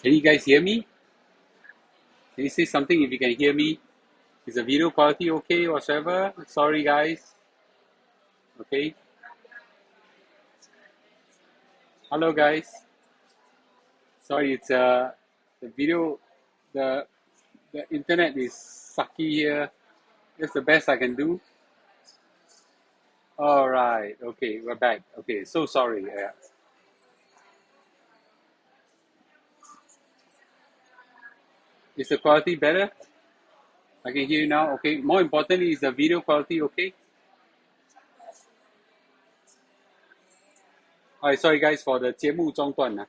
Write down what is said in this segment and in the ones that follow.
Can you guys hear me? Can you say something if you can hear me? Is the video quality okay, whatsoever? Sorry, guys. Okay. Hello, guys. Sorry, it's the video, the the internet is sucky here. That's the best I can do. All right. Okay, we're back. Okay, so sorry. Is the quality better? I can hear you now. Okay. More importantly, is the video quality okay? All right. Sorry, guys, for the 节目中断.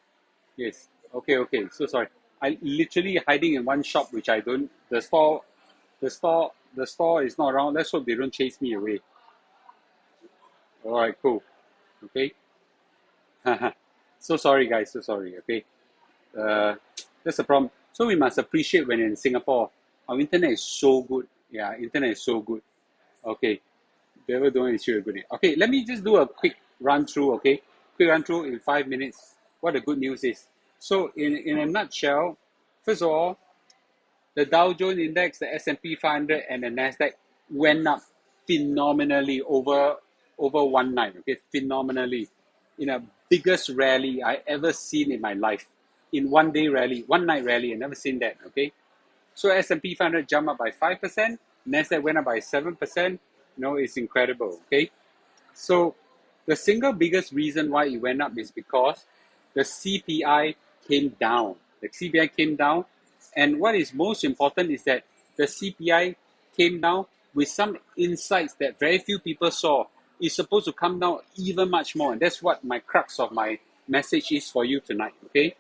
Yes. Okay, okay. So sorry. I literally hiding in one shop which I don't the store is not around. Let's hope they don't chase me away. Alright, cool. Okay. So sorry guys, so sorry. Okay. Uh that's the problem. So we must appreciate when in Singapore our internet is so good. Yeah, internet is so good. Okay. Never doing is really good. Okay, let me just do a quick run through, okay? Quick run through in 5 minutes. What the good news is. So in a nutshell, first of all, the Dow Jones Index, the S&P 500, and the Nasdaq went up phenomenally over one night. Okay, phenomenally, in a biggest rally I ever seen in my life. In one day rally, one night rally, I never seen that. Okay, so S&P 500 jumped up by 5%, Nasdaq went up by 7%. It's incredible. Okay, so the single biggest reason why it went up is because the CPI came down. The CPI came down, and what is most important is that the CPI came down with some insights that very few people saw. It's supposed to come down even much more, and that's what my crux of my message is for you tonight. Okay,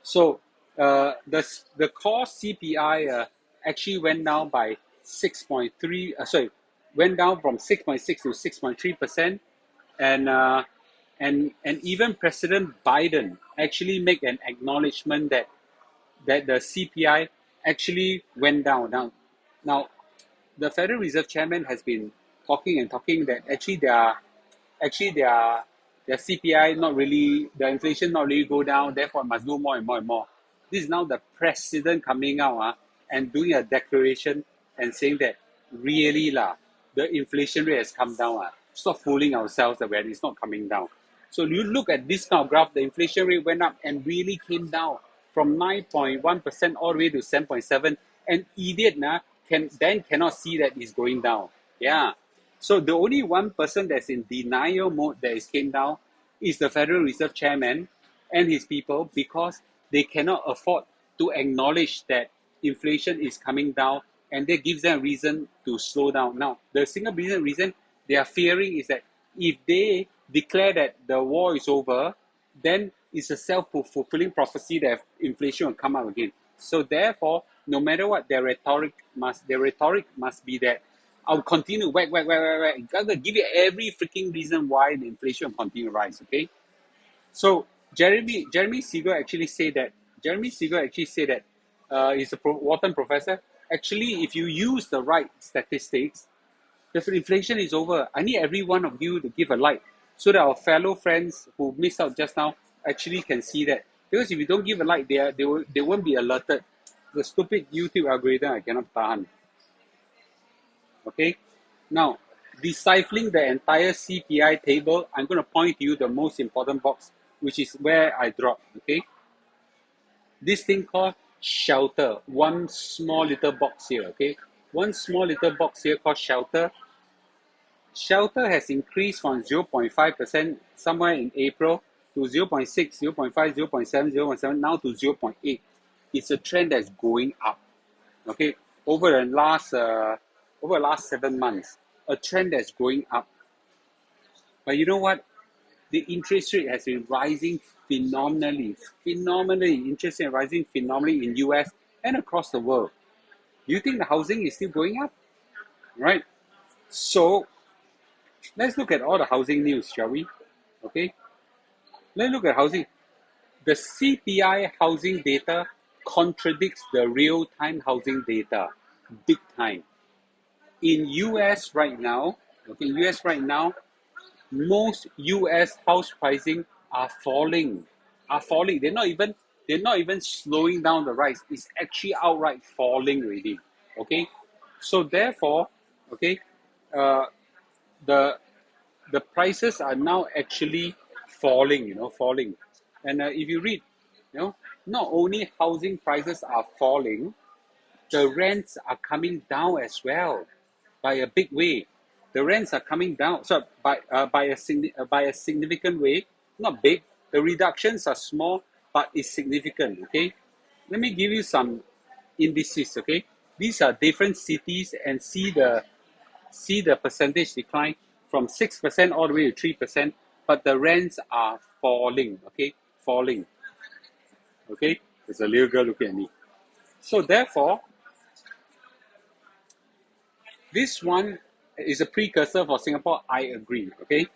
so the core CPI actually went down by 6.3. Went down from 6.6 to 6.3%, and and even President Biden actually make an acknowledgement that the CPI actually went down. Now the Federal Reserve Chairman has been talking and talking that actually their CPI not really, the inflation not really go down, therefore must do more and more and more. This is now the president coming out and doing a declaration and saying that really the inflation rate has come down. Stop fooling ourselves that when it's not coming down. So you look at this kind of graph, the inflation rate went up and really came down from 9.1% all the way to 7.7. An idiot cannot see that it's going down. Yeah. So the only one person that's in denial mode that is came down is the Federal Reserve Chairman and his people, because they cannot afford to acknowledge that inflation is coming down, and that gives them a reason to slow down. Now, the single reason they are fearing is that if they declare that the war is over, then it's a self-fulfilling prophecy that inflation will come up again. So therefore, no matter what, their rhetoric must be that I'll continue whack. I'm gonna give you every freaking reason why the inflation will continue to rise. Okay, so Jeremy Siegel actually said that. He's a Wharton professor. Actually, if you use the right statistics, the inflation is over. I need every one of you to give a like so that our fellow friends who missed out just now actually can see that. Because if you don't give a like, they won't be alerted. The stupid YouTube algorithm I cannot tahan. Okay, now deciphering the entire CPI table, I'm going to point to you the most important box, which is where I drop. Okay, this thing called shelter, one small little box here. Okay, one small little box here called shelter. Shelter has increased from 0.5% somewhere in April to 0.6, 0.5, 0.7, 0.7, now to 0.8. It's a trend that's going up. Okay, over the last 7 months, a trend that's going up. But you know what? The interest rate has been rising phenomenally. Interest rate rising phenomenally in US and across the world. Do you think the housing is still going up? Right? So let's look at all the housing news, shall we? Okay. Let's look at housing. The CPI housing data contradicts the real-time housing data big time. In US right now, most US house pricing are falling. They're not even they're not even slowing down the rise. It's actually outright falling already. Okay, so therefore, okay, uh, the the prices are now actually falling. Falling, and if you read, not only housing prices are falling, the rents are coming down as well by a big way. The rents are coming down, so by a significant way, not big. The reductions are small, but it's significant. Okay, let me give you some indices. Okay, these are different cities, and see the percentage decline from 6% all the way to 3%, but the rents are falling. Okay, falling. Okay, there's a little girl looking at me. So therefore, this one is a precursor for Singapore. I agree. Okay,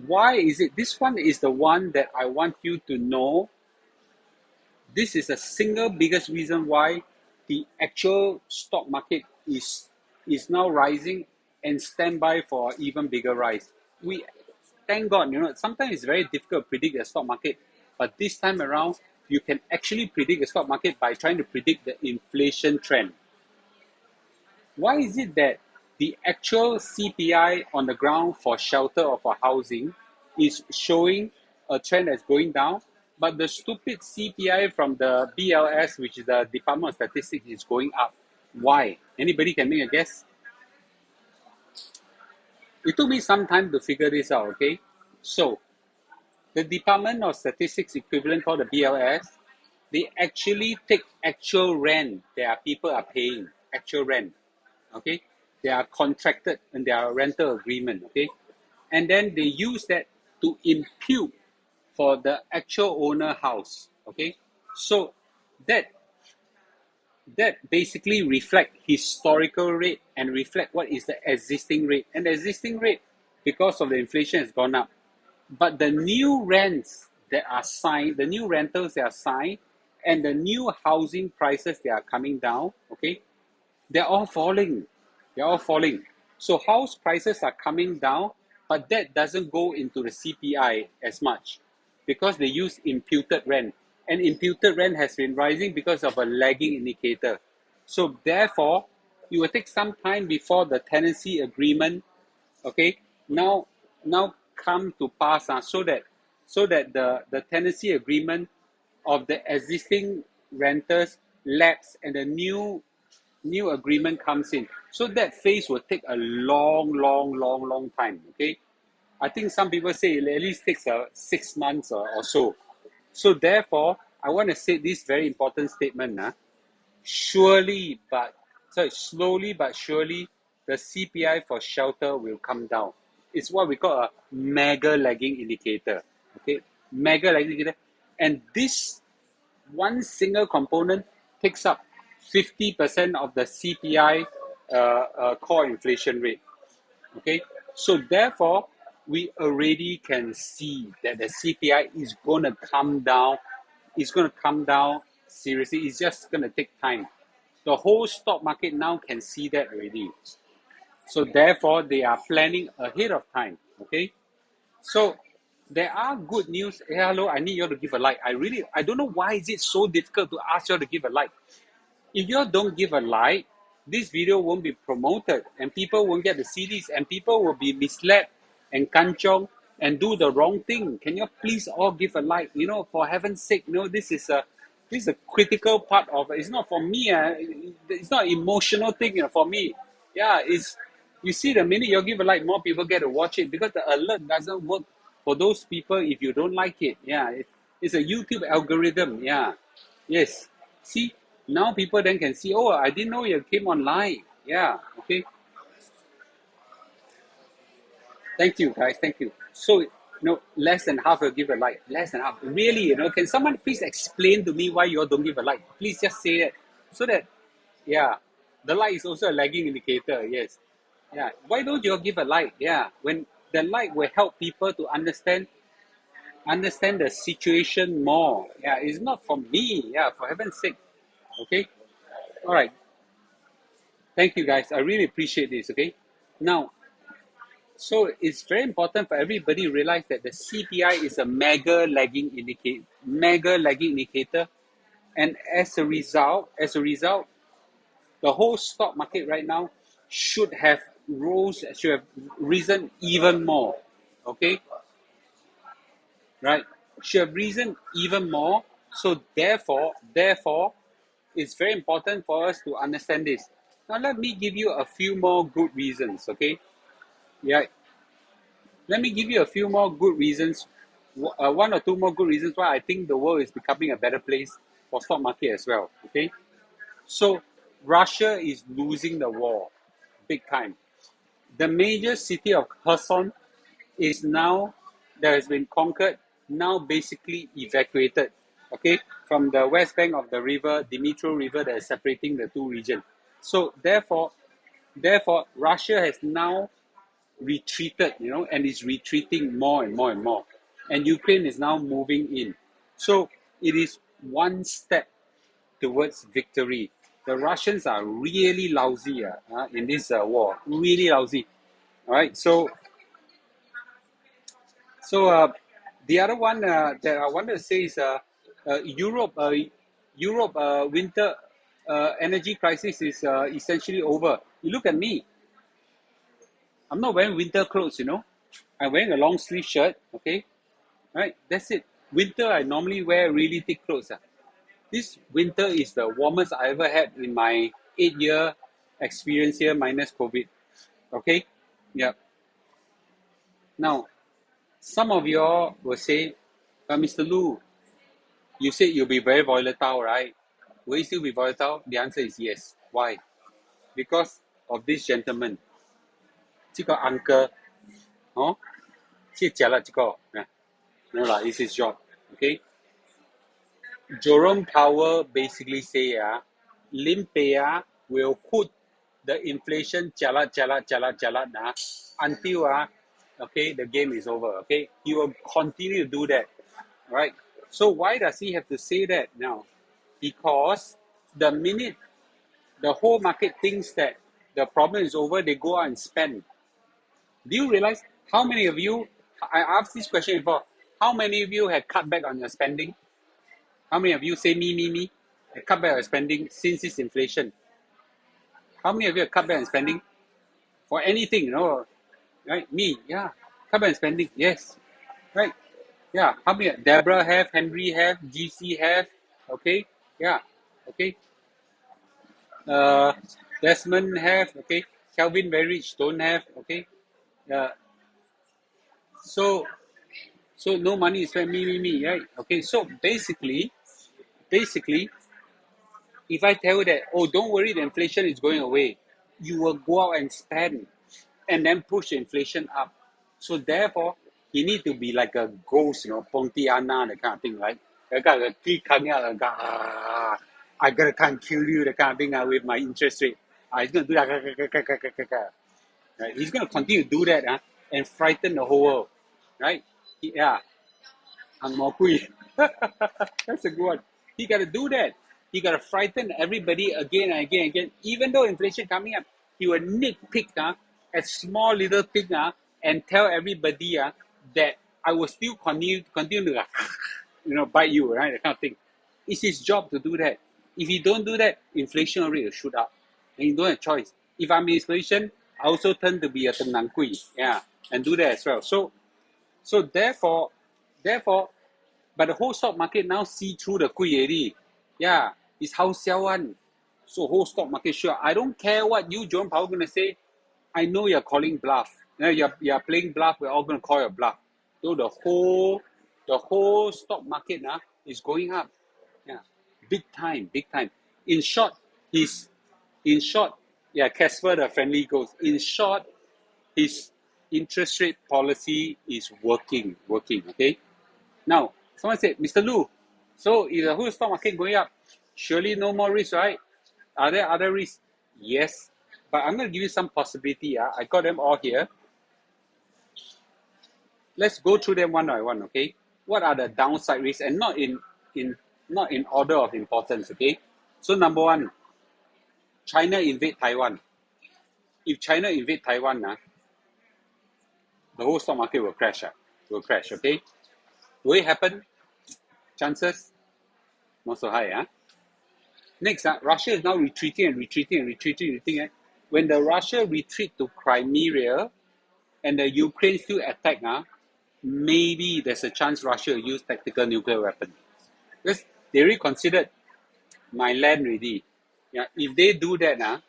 why is it? This one is the one that I want you to know. This is the single biggest reason why the actual stock market is now rising and stand by for even bigger rise. We thank God, sometimes it's very difficult to predict the stock market, but this time around, you can actually predict the stock market by trying to predict the inflation trend. Why is it that the actual CPI on the ground for shelter or for housing is showing a trend that's going down, but the stupid CPI from the BLS, which is the Department of Statistics, is going up? Why? Anybody can make a guess? It took me some time to figure this out, okay? So, the Department of Statistics equivalent called the BLS, they actually take actual rent that people are paying, actual rent, okay? They are contracted and they are rental agreement, okay? And then they use that to impute for the actual owner house, okay? So that that basically reflect historical rate and reflect what is the existing rate. And the existing rate, because of the inflation, has gone up. But the new rents that are signed, the new rentals that are signed, and the new housing prices that are coming down, okay, they're all falling. They're all falling. So house prices are coming down, but that doesn't go into the CPI as much because they use imputed rent. And imputed rent has been rising because of a lagging indicator. So therefore, it will take some time before the tenancy agreement, okay, now come to pass, so that the tenancy agreement of the existing renters lapse and the new agreement comes in. So that phase will take a long, long, long, long time. Okay, I think some people say it at least takes 6 months or so. So therefore, I want to say this very important statement. Surely, but slowly but surely, the CPI for shelter will come down. It's what we call a mega lagging indicator. Okay, mega lagging indicator, and this one single component takes up 50% of the CPI core inflation rate. Okay, so therefore, we already can see that the CPI is going to come down. It's going to come down seriously. It's just going to take time. The whole stock market now can see that already. So therefore, they are planning ahead of time. Okay, so there are good news. Hey, hello, I need you all to give a like. I don't know why is it so difficult to ask you all to give a like. If you all don't give a like, this video won't be promoted and people won't get to see this and people will be misled and kanchong and do the wrong thing. Can you please all give a like? For heaven's sake, this is a critical part of it. It's not for me. It's not emotional thing, for me. Yeah, it's you see the minute you give a like, more people get to watch it because the alert doesn't work for those people if you don't like it. Yeah, it's a YouTube algorithm. Yeah. Yes. See, now people then can see, oh, I didn't know you came online. Yeah, okay. Thank you, guys. Thank you. So, less than half will give a like. Less than half. Really, can someone please explain to me why you all don't give a like? Please just say that. So that, yeah, the like is also a lagging indicator. Yes. Yeah. Why don't you all give a like? Yeah. When the like will help people to understand the situation more. Yeah. It's not for me. Yeah. For heaven's sake. Okay. All right. Thank you, guys. I really appreciate this. Okay. Now, So it's very important for everybody to realize that the CPI is a mega lagging indicator, and as a result, the whole stock market right now should have risen even more. Okay, right? Should have risen even more. So therefore, it's very important for us to understand this. Now let me give you a few more good reasons. Okay, yeah, let me give you a few more good reasons, one or two more good reasons why I think the world is becoming a better place for stock market as well. Okay, so Russia is losing the war, big time. The major city of Kherson is now that has been conquered, now basically evacuated. Okay, from the west bank of the river, Dnipro River, that is separating the two regions. So therefore, Russia has now retreated, and is retreating more and more and more. And Ukraine is now moving in. So it is one step towards victory. The Russians are really lousy in this war, really lousy. All right, so the other one that I wanted to say is Europe. Europe winter energy crisis is essentially over. You look at me. I'm not wearing winter clothes. I'm wearing a long sleeve shirt. Okay, right. That's it. Winter, I normally wear really thick clothes. This winter is the warmest I ever had in my 8-year experience here, minus COVID. Okay, yeah. Now, some of y'all will say, Mr. Lu, you said you'll be very volatile, right? Will you still be volatile? The answer is yes. Why? Because of this gentleman, 这个 uncle, 哦，no lah, it's his job. Okay, Jerome Powell basically say Lim Pei will put the inflation jalat until okay, the game is over. Okay, he will continue to do that, right? So why does he have to say that now? Because the minute the whole market thinks that the problem is over, they go out and spend. Do you realize how many of you? I asked this question before. How many of you have cut back on your spending? How many of you say me? Cut back on spending since this inflation? How many of you have cut back on spending for anything? Right? Me, yeah. Cut back on spending, yes. Right? Yeah. How many? Deborah have, Henry have, GC have. Okay. Yeah. Okay. Uh, Desmond have. Okay. Calvin very rich don't have. Okay. Uh, so no money is spent me, right? Okay. So basically, if I tell you that, oh, don't worry, the inflation is going away, you will go out and spend and then push the inflation up. So therefore, you need to be like a ghost, Pontiana, that kind of thing, right? That kind of keep coming out and go, I gotta come kill you, that kind of thing with my interest rate. He's gonna do that, right? He's gonna continue to do that, and frighten the whole world, right? Yeah, Ang Mo Kui. That's a good one. He got to do that. He got to frighten everybody again and again and again. Even though inflation coming up, he will nitpick a small little thing and tell everybody that I will still continue to bite you, right? That kind of thing. It's his job to do that. If he don't do that, inflation rate will shoot up, and you don't have choice. If I'm in inflation, I also turn to be a Teng Nang Kui, yeah, and do that as well. So therefore, but the whole stock market now see through the kui already. Yeah, it's how sell one. So whole stock market sure. I don't care what you, Jerome Powell, gonna say. I know you're calling bluff. You're playing bluff. We're all gonna call your bluff. So the whole stock market is going up. Yeah, big time, big time. In short, he's in short, yeah, Casper the friendly ghost. In short, his interest rate policy is working. Okay. Now, someone said, Mr. Lu, so if the whole stock market going up, surely no more risk, right? Are there other risks? Yes. But I'm going to give you some possibility. I got them all here. Let's go through them one by one, okay? What are the downside risks? And not in order of importance, okay? So number one, China invade Taiwan. If China invade Taiwan, the whole stock market will crash. Will crash, okay? Will it happen? Chances? Not so high. Next, Russia is now retreating and retreating. When the Russia retreat to Crimea and the Ukraine still attack, maybe there's a chance Russia will use tactical nuclear weapon. Because they already considered my land already. Yeah, if they do that,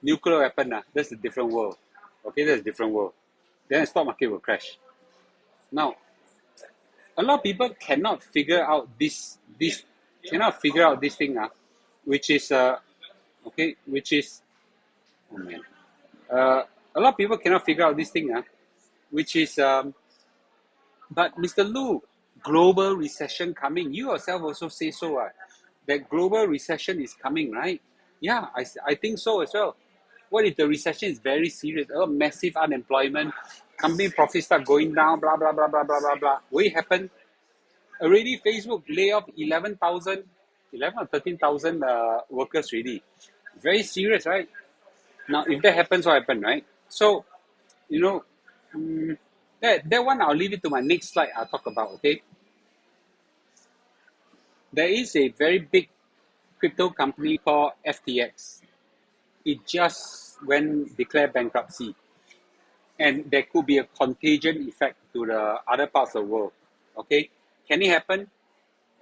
nuclear weapon, that's a different world. Okay, that's a different world. Then the stock market will crash. Now, a lot of people cannot figure out this thing, which is which is oh man, a lot of people cannot figure out this thing, which is but Mr. Lu, global recession coming. You yourself also say so, that global recession is coming, right? Yeah, I think so as well. What if the recession is very serious? Massive unemployment, company profits start going down, blah, blah, blah, blah, blah, blah, blah. Will it happen? Already Facebook lay off 11,000, 11 or 13,000 workers already. Very serious, right? Now, if that happens, what happens, right? So, you know, that one I'll leave it to my next slide. I'll talk about, okay? There is a very big crypto company called FTX. It just went declared bankruptcy. And there could be a contagion effect to the other parts of the world, okay? Can it happen?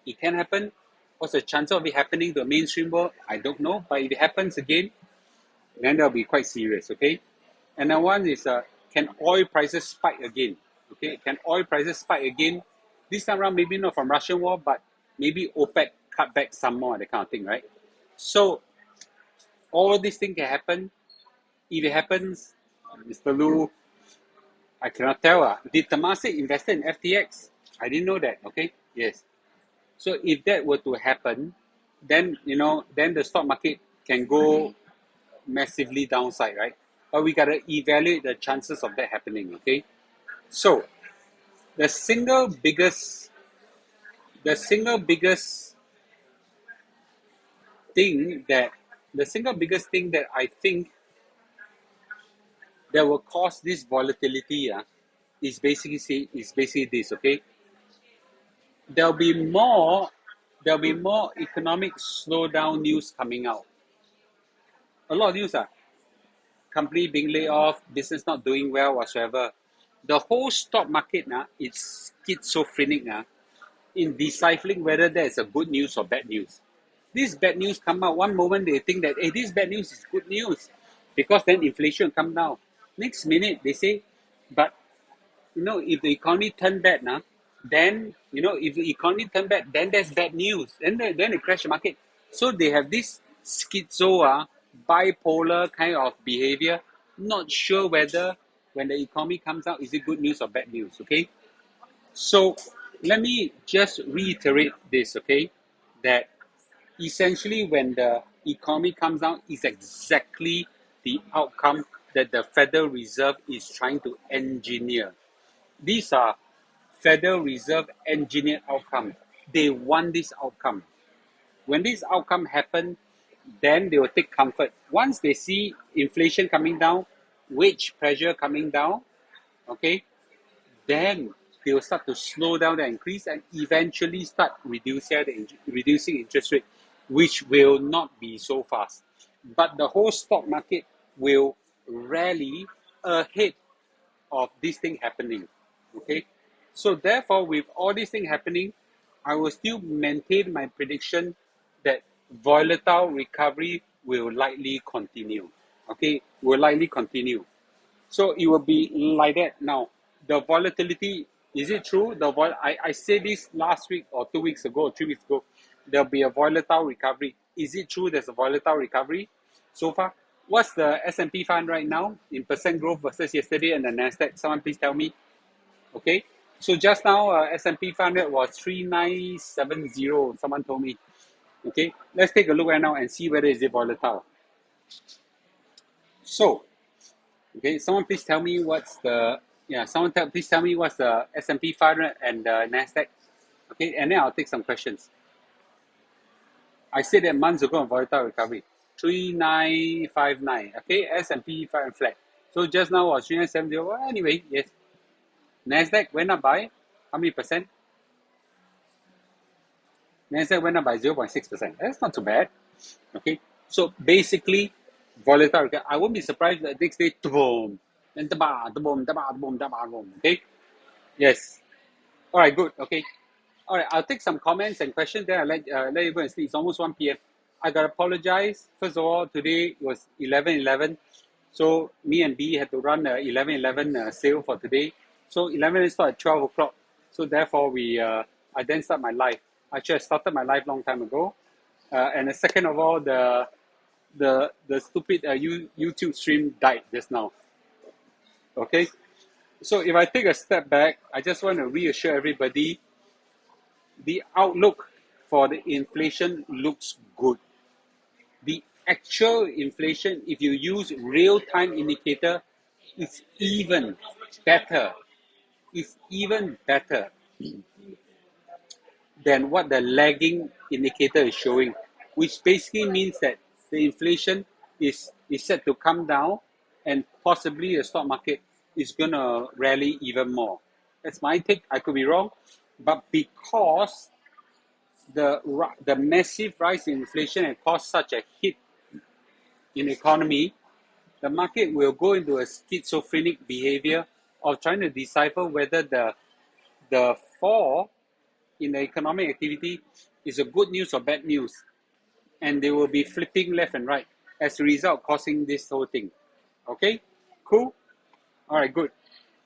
It can happen. What's the chance of it happening to the mainstream world? I don't know. But if it happens again, then that'll be quite serious, okay? And then one is, can oil prices spike again? Okay, can oil prices spike again? This time around, maybe not from Russian war, but maybe OPEC cut back some more, that kind of thing, right? So, all these things can happen. If it happens, Mr. Lu, I cannot tell. Did Temasek invest in FTX? I didn't know that, okay? Yes. So if that were to happen, then, then the stock market can go massively downside, right? But we got to evaluate the chances of that happening, okay? So the single biggest thing that I think that will cause this volatility is basically this, okay? There'll be more economic slowdown news coming out. A lot of news, company being laid off, business not doing well whatsoever. The whole stock market is schizophrenic in deciphering whether that is a good news or bad news. This bad news come out, one moment they think that, hey, this bad news is good news because then inflation come down. Next minute they say, but if the economy turn bad then if the economy turn bad, then there's bad news. Then they crash the market. So they have this bipolar kind of behavior, not sure whether when the economy comes out, is it good news or bad news, okay? So let me just reiterate this, okay? That essentially when the economy comes down is exactly the outcome that the Federal Reserve is trying to engineer. These are Federal Reserve engineered outcome. They want this outcome. When this outcome happens, then they will take comfort. Once they see inflation coming down, wage pressure coming down, okay, then they will start to slow down the increase and eventually start reducing interest rate, which will not be so fast. But the whole stock market will rally ahead of this thing happening, okay? So therefore, with all these things happening, I will still maintain my prediction that volatile recovery will likely continue, okay? Will likely continue. So it will be like that. Now, the volatility, is it true? I said this last week or 2 weeks ago or 3 weeks ago, there'll be a volatile recovery. Is it true there's a volatile recovery so far? What's the S&P 500 right now in percent growth versus yesterday and the NASDAQ? Someone please tell me. Okay. So just now, S&P 500 was 3970. Someone told me. Okay. Let's take a look right now and see whether is it volatile. So, okay, someone please tell me please tell me what's the S&P 500 and the NASDAQ. Okay, and then I'll take some questions. I said that months ago on volatile recovery. 3959. Okay, S&P 500 flat. So just now was 3970. Well, anyway, yes. Nasdaq went up by how many percent? Nasdaq went up by 0.6%. That's not too bad. Okay. So basically, volatile. Okay? I won't be surprised that next day, boom, then boom, boom, boom, boom. Okay. Yes. All right. Good. Okay. All right. I'll take some comments and questions. Then I'll let you go and sleep. It's almost 1 p.m. I gotta apologize. First of all, today was 11:11, so me and B had to run a 11:11 sale for today. So 11 is start at 12 o'clock. So therefore, I then start my live. Actually, I started my live long time ago. And the second of all, the stupid YouTube stream died just now. Okay, so if I take a step back, I just want to reassure everybody the outlook for the inflation looks good. The actual inflation, if you use real-time indicator, is even better. Is even better than what the lagging indicator is showing, which basically means that the inflation is set to come down and possibly the stock market is going to rally even more. That's my take. I could be wrong. But because the massive rise in inflation and caused such a hit in the economy, the market will go into a schizophrenic behavior of trying to decipher whether the fall in the economic activity is a good news or bad news. And they will be flipping left and right as a result, causing this whole thing. Okay? Cool? All right, good.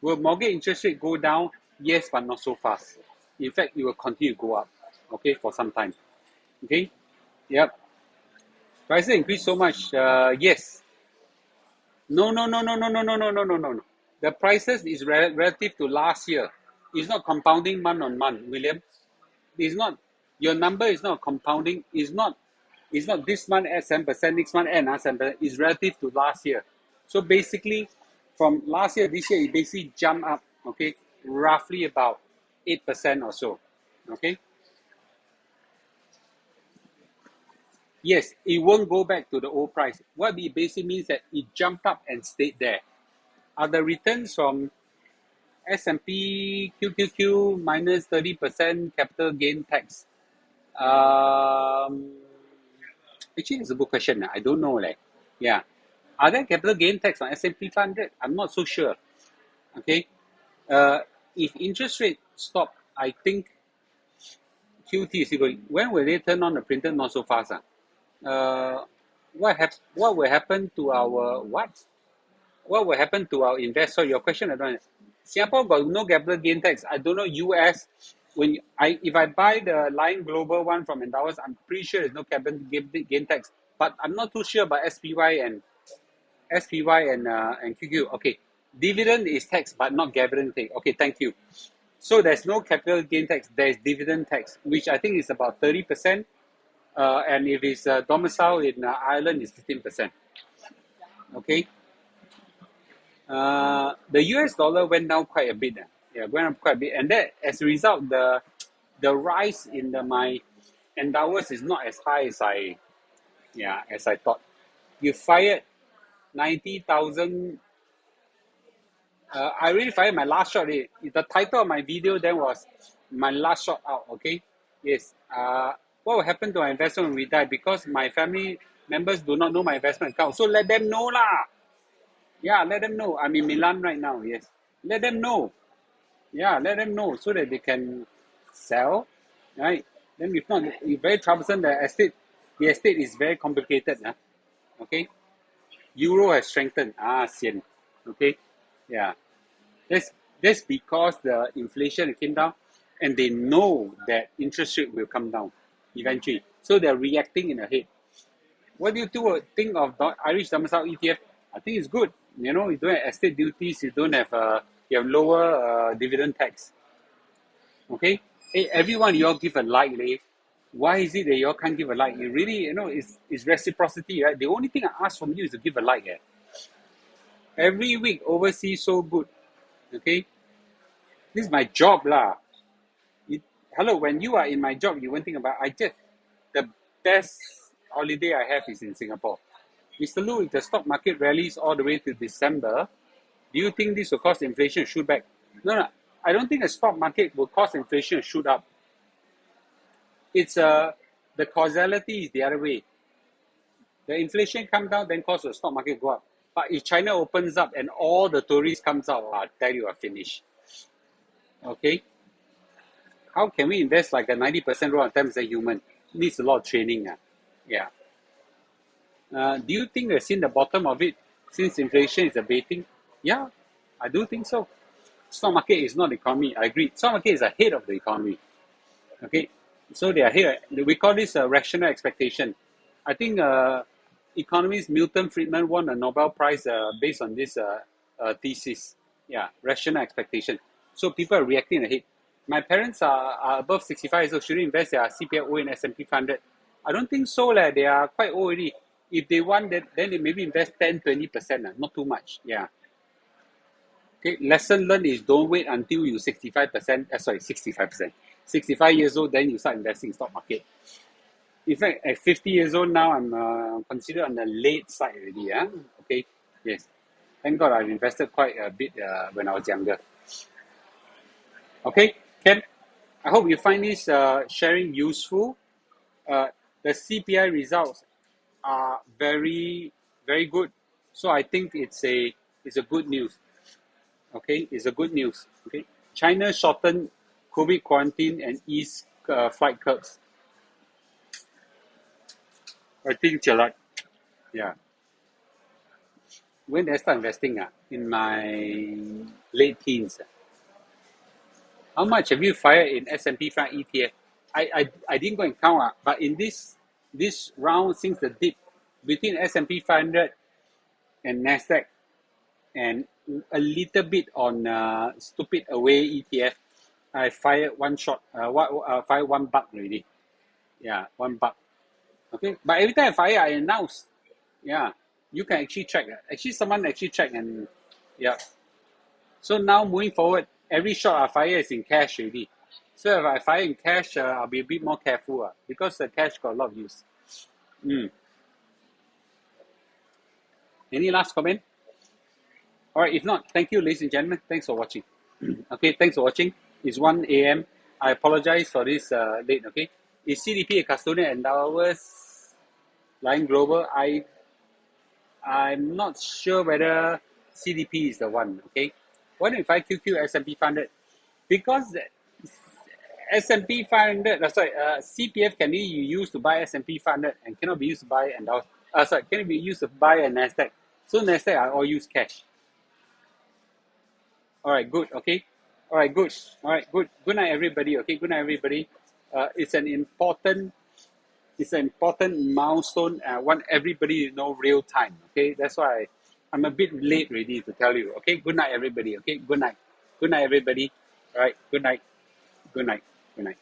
Will mortgage interest rate go down? Yes, but not so fast. In fact, it will continue to go up, okay, for some time. Okay? Yep. Prices increase so much. Yes. No, no, no, no, no, no, no, no, no, no, no, no. The prices is relative to last year. It's not compounding month on month, William. It's not, your number is not compounding. It's not this month at 7%, next month at another 7%. It's relative to last year. So basically, from last year, this year, it basically jumped up, okay, roughly about 8% or so. Okay. Yes, it won't go back to the old price. What it basically means that it jumped up and stayed there. Are the returns from S&P QQQ minus 30% capital gain tax? Um, Actually, it's a good question. I don't know. Yeah. Are there capital gain tax on S&P 500? I'm not so sure. Okay. Uh, if interest rate stop, I think QT is going. When will they turn on the printer? Not so fast. Uh, what will happen to our what? What will happen to our investor? Your question, I don't know. Singapore got no capital gain tax. I don't know US. If I buy the Lion Global one from Endowus, I'm pretty sure there's no capital gain tax. But I'm not too sure about SPY and QQ. Okay, dividend is tax, but not capital tax. Okay, thank you. So there's no capital gain tax. There's dividend tax, which I think is about 30%. And if it's domicile in Ireland, it's 15%. Okay. The US dollar went down quite a bit. Yeah, went up quite a bit, and that as a result, the rise in my endowers is not as high as I thought. You fired 90,000. I already fired my last shot. The title of my video then was my last shot out. Okay, yes. What will happen to our investment when we die? Because my family members do not know my investment account, so let them know lah. Yeah, let them know. I'm in Milan right now. Yes, let them know. Yeah, let them know so that they can sell, right? Then if not, it's very troublesome. The estate is very complicated. Okay, euro has strengthened. Sian. Okay, yeah. That's because the inflation came down, and they know that interest rate will come down eventually. So they're reacting in a head. What do you think of the Irish domicile ETF? I think it's good. You know, you don't have estate duties. You don't have you have lower dividend tax. Okay. Hey, everyone, you all give a like, eh? Why is it that you all can't give a like? You really, it's reciprocity, right? The only thing I ask from you is to give a like. Every week, overseas so good. Okay. This is my job, lah. Hello, when you are in my job, you won't think about. The best holiday I have is in Singapore. Mr. Lu, if the stock market rallies all the way to December, do you think this will cause inflation to shoot back? No, no. I don't think the stock market will cause inflation to shoot up. It's the causality is the other way. The inflation come down, then cause the stock market go up. But if China opens up and all the tourists comes out, I tell you, I finish. Okay, how can we invest like a 90% rule on 10% human? Needs a lot of training. Yeah. Do you think we've seen the bottom of it since inflation is abating? Yeah, I do think so. Stock market is not the economy. I agree. Stock market is ahead of the economy. Okay, so they are here. We call this a rational expectation. I think economist Milton Friedman won a Nobel Prize based on this thesis. Yeah, rational expectation. So people are reacting ahead. My parents are above 65, so should they invest their CPF in S&P 500? I don't think so. They are quite old already. If they want that, then they maybe invest 10-20%, not too much. Yeah. Okay, lesson learned is don't wait until you 65%, 65%, 65 years old, then you start investing in stock market. In fact, at 50 years old now, I'm considered on the late side already. Okay, yes. Thank God I've invested quite a bit when I was younger. Okay, Ken, I hope you find this sharing useful. Uh, the CPI results are very, very good. So I think it's a good news. Okay, it's a good news. Okay, China shortened COVID quarantine and eased flight curbs. I think Gerard, yeah. When did I start investing? In my late teens. How much have you fired in S&P 500 ETF? I didn't go and count, but in this round since the dip between S&P 500 and Nasdaq and a little bit on stupid away ETF, I fired one shot. Fired $1 already. Yeah, $1. Okay, but every time I fire, I announce. Yeah, you can actually check. Actually, someone actually checked and yeah. So now moving forward, every shot I fire is in cash already. So if I fire in cash, I'll be a bit more careful because the cash got a lot of use. Mm. Any last comment? All right, if not, thank you, ladies and gentlemen. Thanks for watching. Okay, thanks for watching. It's 1 a.m. I apologize for this late. Okay, is CDP a custodian endowers Lion Global? I'm not sure whether CDP is the one. Okay, what if I QQ S&P 500? Because S&P 500, CPF can be used to buy S&P 500 and cannot be used to buy can be used to buy a Nasdaq. So Nasdaq I all use cash. All right, good. Okay. All right, good. All right, good. Good night, everybody. Okay, good night, everybody. It's an important milestone. I want everybody to know real time. Okay, that's why I'm a bit late ready to tell you. Okay, good night, everybody. Okay, good night. Good night, everybody. All right, good night. Good night. Good night.